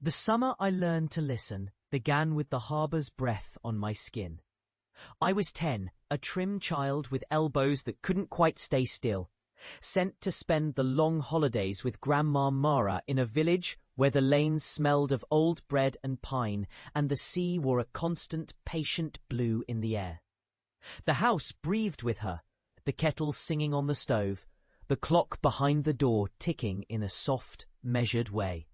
The summer I learned to listen began with the harbour's breath on my skin. I was 10, a trim child with elbows that couldn't quite stay still, sent to spend the long holidays with Grandma Mara in a village where the lanes smelled of old bread and pine and the sea wore a constant, patient blue in the air. The house breathed with her, the kettle singing on the stove, the clock behind the door ticking in a soft, measured way.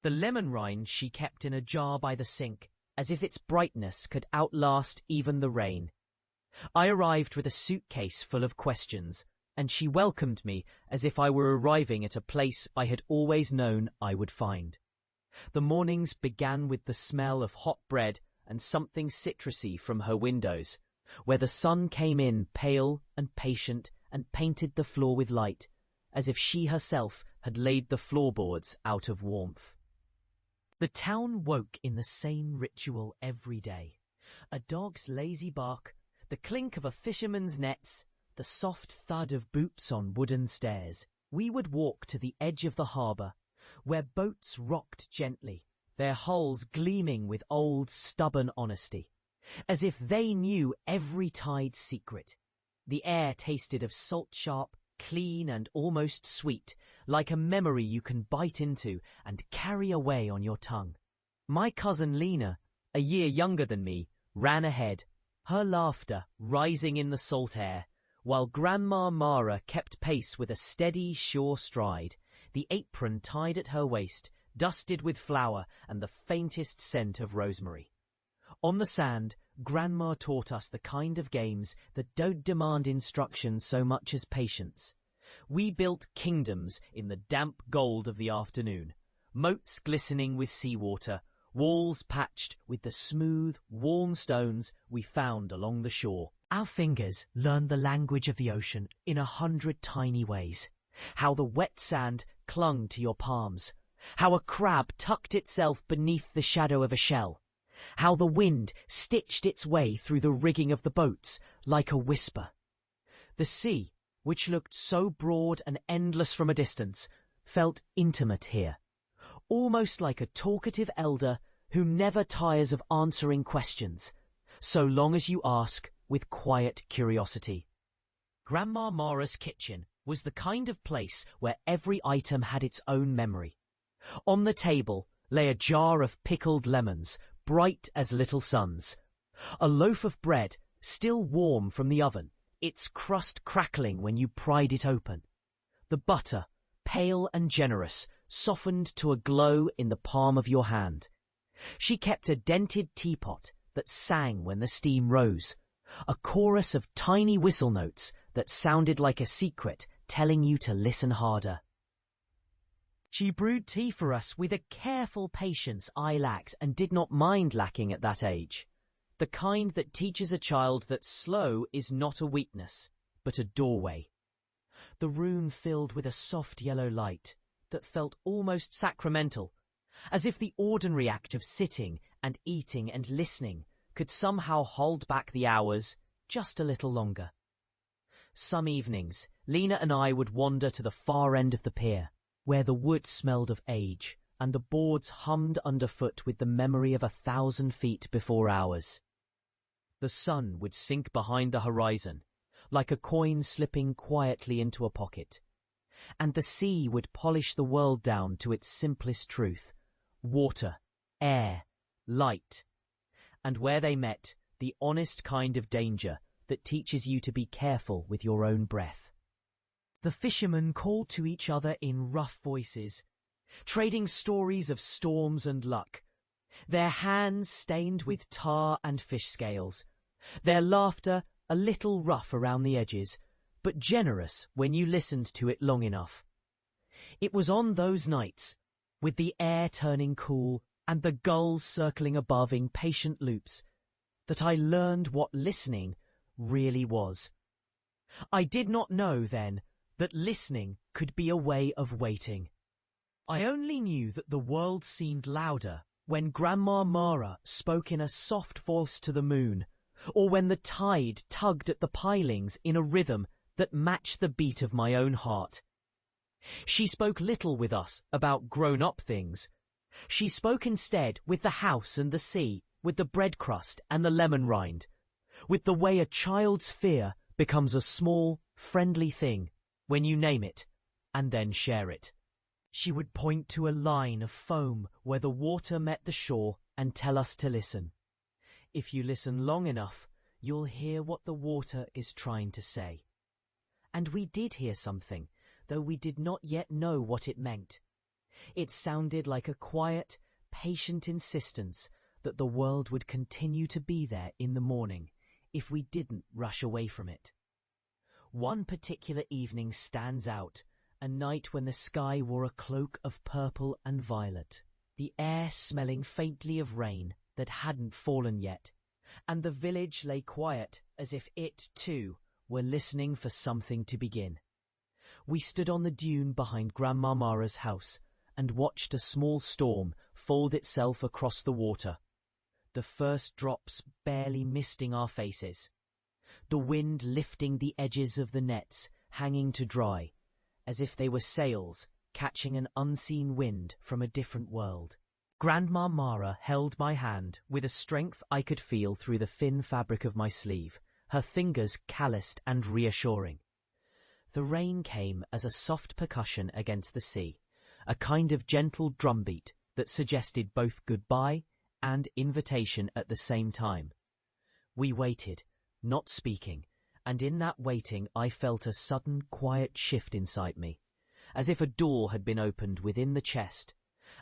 The lemon rind she kept in a jar by the sink, as if its brightness could outlast even the rain. I arrived with a suitcase full of questions, and she welcomed me as if I were arriving at a place I had always known I would find. The mornings began with the smell of hot bread and something citrusy from her windows, where the sun came in pale and patient and painted the floor with light, as if she herself had laid the floorboards out of warmth. The town woke in the same ritual every day. A dog's lazy bark, the clink of a fisherman's nets, the soft thud of boots on wooden stairs. We would walk to the edge of the harbour, where boats rocked gently, their hulls gleaming with old, stubborn honesty, as if they knew every tide's secret. The air tasted of salt sharp, clean and almost sweet, like a memory you can bite into and carry away on your tongue. My cousin Lina, a year younger than me, ran ahead, her laughter rising in the salt air, while Grandma Mara kept pace with a steady, sure stride, the apron tied at her waist, dusted with flour and the faintest scent of rosemary. On the sand, Grandma taught us the kind of games that don't demand instruction so much as patience. We built kingdoms in the damp gold of the afternoon, moats glistening with seawater, walls patched with the smooth, warm stones we found along the shore. Our fingers learned the language of the ocean in 100 tiny ways. How the wet sand clung to your palms, how a crab tucked itself beneath the shadow of a shell, how the wind stitched its way through the rigging of the boats like a whisper. The sea, which looked so broad and endless from a distance, felt intimate here, almost like a talkative elder who never tires of answering questions, so long as you ask with quiet curiosity. Grandma Mara's kitchen was the kind of place where every item had its own memory. On the table lay a jar of pickled lemons, bright as little suns, a loaf of bread still warm from the oven, its crust crackling when you pried it open, the butter, pale and generous, softened to a glow in the palm of your hand. She kept a dented teapot that sang when the steam rose, a chorus of tiny whistle notes that sounded like a secret telling you to listen harder. She brewed tea for us with a careful patience I lacked and did not mind lacking at that age. The kind that teaches a child that slow is not a weakness, but a doorway. The room filled with a soft yellow light that felt almost sacramental, as if the ordinary act of sitting and eating and listening could somehow hold back the hours just a little longer. Some evenings, Lina and I would wander to the far end of the pier, where the wood smelled of age and the boards hummed underfoot with the memory of 1,000 feet before ours. The sun would sink behind the horizon, like a coin slipping quietly into a pocket, and the sea would polish the world down to its simplest truth: water, air, light, and where they met, the honest kind of danger that teaches you to be careful with your own breath. The fishermen called to each other in rough voices, trading stories of storms and luck, their hands stained with tar and fish scales, their laughter a little rough around the edges, but generous when you listened to it long enough. It was on those nights, with the air turning cool and the gulls circling above in patient loops, that I learned what listening really was. I did not know then that listening could be a way of waiting. I only knew that the world seemed louder when Grandma Mara spoke in a soft voice to the moon, or when the tide tugged at the pilings in a rhythm that matched the beat of my own heart. She spoke little with us about grown-up things, She spoke instead with the house and the sea, with the bread crust and the lemon rind, with the way a child's fear becomes a small, friendly thing when you name it and then share it. She would point to a line of foam where the water met the shore and tell us to listen. If you listen long enough, you'll hear what the water is trying to say. And we did hear something, though we did not yet know what it meant. It sounded like a quiet, patient insistence that the world would continue to be there in the morning if we didn't rush away from it. One particular evening stands out, a night when the sky wore a cloak of purple and violet, the air smelling faintly of rain that hadn't fallen yet, and the village lay quiet as if it, too, were listening for something to begin. We stood on the dune behind Grandma Mara's house and watched a small storm fold itself across the water, the first drops barely misting our faces, the wind lifting the edges of the nets hanging to dry, as if they were sails catching an unseen wind from a different world. Grandma Mara held my hand with a strength I could feel through the thin fabric of my sleeve, her fingers calloused and reassuring. The rain came as a soft percussion against the sea, a kind of gentle drumbeat that suggested both goodbye and invitation at the same time. We waited, not speaking, and in that waiting I felt a sudden quiet shift inside me, as if a door had been opened within the chest,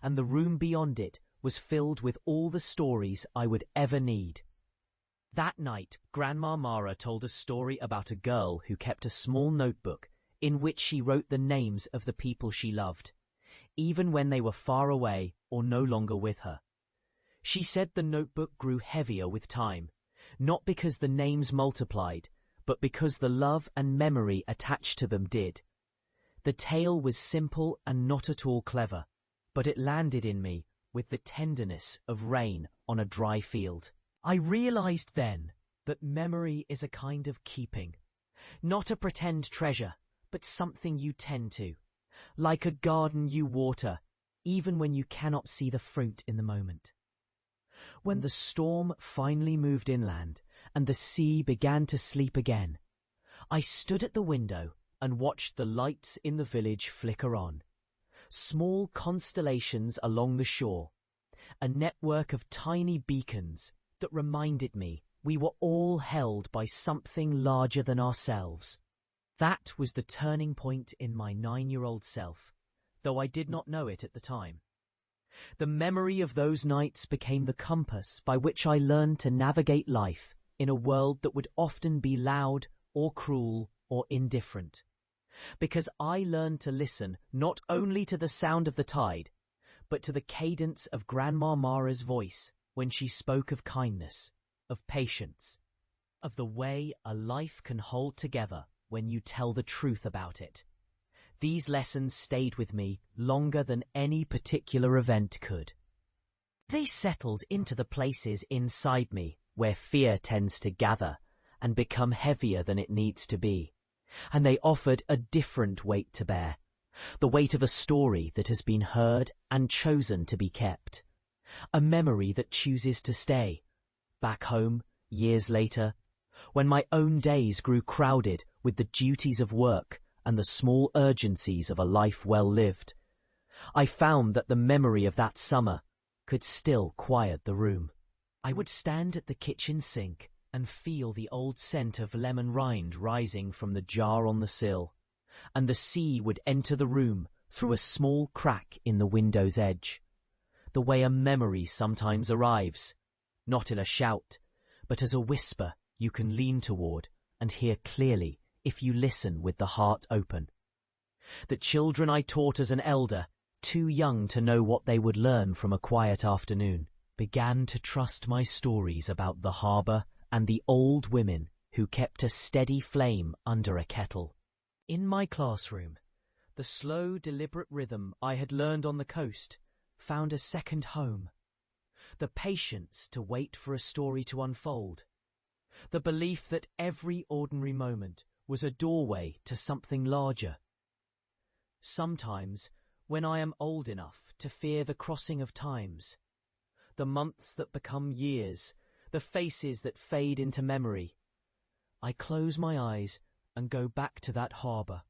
and the room beyond it was filled with all the stories I would ever need. That night, Grandma Mara told a story about a girl who kept a small notebook in which she wrote the names of the people she loved, even when they were far away or no longer with her. She said the notebook grew heavier with time, not because the names multiplied, but because the love and memory attached to them did. The tale was simple and not at all clever, but it landed in me with the tenderness of rain on a dry field. I realized then that memory is a kind of keeping, not a pretend treasure, but something you tend to, like a garden you water, even when you cannot see the fruit in the moment. When the storm finally moved inland and the sea began to sleep again, I stood at the window and watched the lights in the village flicker on. Small constellations along the shore, a network of tiny beacons that reminded me we were all held by something larger than ourselves. That was the turning point in my 9-year-old self, though I did not know it at the time. The memory of those nights became the compass by which I learned to navigate life in a world that would often be loud or cruel or indifferent. Because I learned to listen not only to the sound of the tide, but to the cadence of Grandma Mara's voice when she spoke of kindness, of patience, of the way a life can hold together when you tell the truth about it. These lessons stayed with me longer than any particular event could. They settled into the places inside me where fear tends to gather and become heavier than it needs to be, and they offered a different weight to bear, the weight of a story that has been heard and chosen to be kept, a memory that chooses to stay. Back home, years later, when my own days grew crowded with the duties of work and the small urgencies of a life well lived, I found that the memory of that summer could still quiet the room. I would stand at the kitchen sink and feel the old scent of lemon rind rising from the jar on the sill, and the sea would enter the room through a small crack in the window's edge, the way a memory sometimes arrives, not in a shout, but as a whisper you can lean toward and hear clearly if you listen with the heart open. The children I taught as an elder, too young to know what they would learn from a quiet afternoon, began to trust my stories about the harbour and the old women who kept a steady flame under a kettle. In my classroom, the slow, deliberate rhythm I had learned on the coast found a second home. The patience to wait for a story to unfold. The belief that every ordinary moment was a doorway to something larger. Sometimes, when I am old enough to fear the crossing of times, the months that become years, the faces that fade into memory, I close my eyes and go back to that harbour.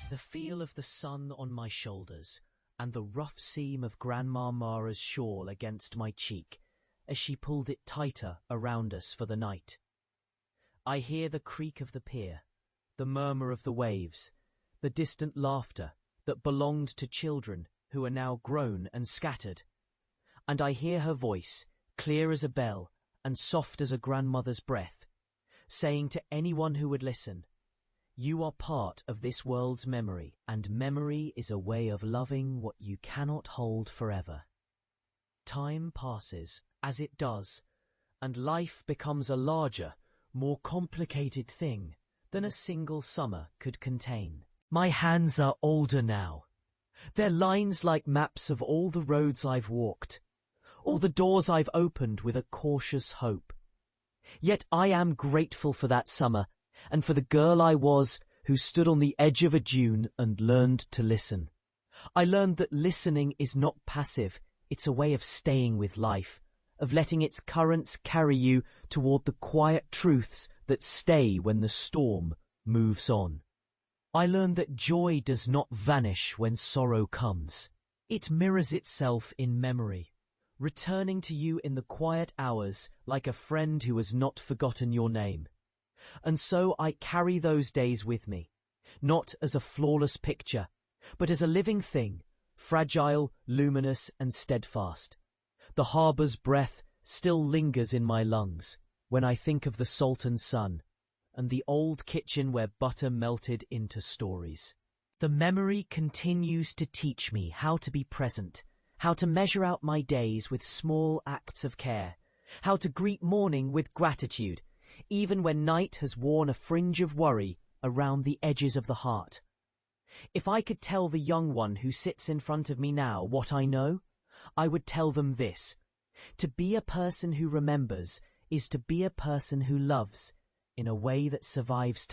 The feel of the sun on my shoulders and the rough seam of Grandma Mara's shawl against my cheek as she pulled it tighter around us for the night. I hear the creak of the pier, the murmur of the waves, the distant laughter that belonged to children who are now grown and scattered. And I hear her voice, clear as a bell and soft as a grandmother's breath, saying to anyone who would listen, "You are part of this world's memory, and memory is a way of loving what you cannot hold forever." Time passes, as it does, and life becomes a larger, more complicated thing than a single summer could contain. My hands are older now. They're lines like maps of all the roads I've walked, all the doors I've opened with a cautious hope. Yet I am grateful for that summer, and for the girl I was who stood on the edge of a dune and learned to listen. I learned that listening is not passive, it's a way of staying with life, of letting its currents carry you toward the quiet truths that stay when the storm moves on. I learned that joy does not vanish when sorrow comes. It mirrors itself in memory, returning to you in the quiet hours like a friend who has not forgotten your name. And so I carry those days with me, not as a flawless picture, but as a living thing, fragile, luminous, and steadfast. The harbour's breath still lingers in my lungs when I think of the salt and sun, and the old kitchen where butter melted into stories. The memory continues to teach me how to be present, how to measure out my days with small acts of care, how to greet morning with gratitude, even when night has worn a fringe of worry around the edges of the heart. If I could tell the young one who sits in front of me now what I know, I would tell them this: to be a person who remembers is to be a person who loves in a way that survives time.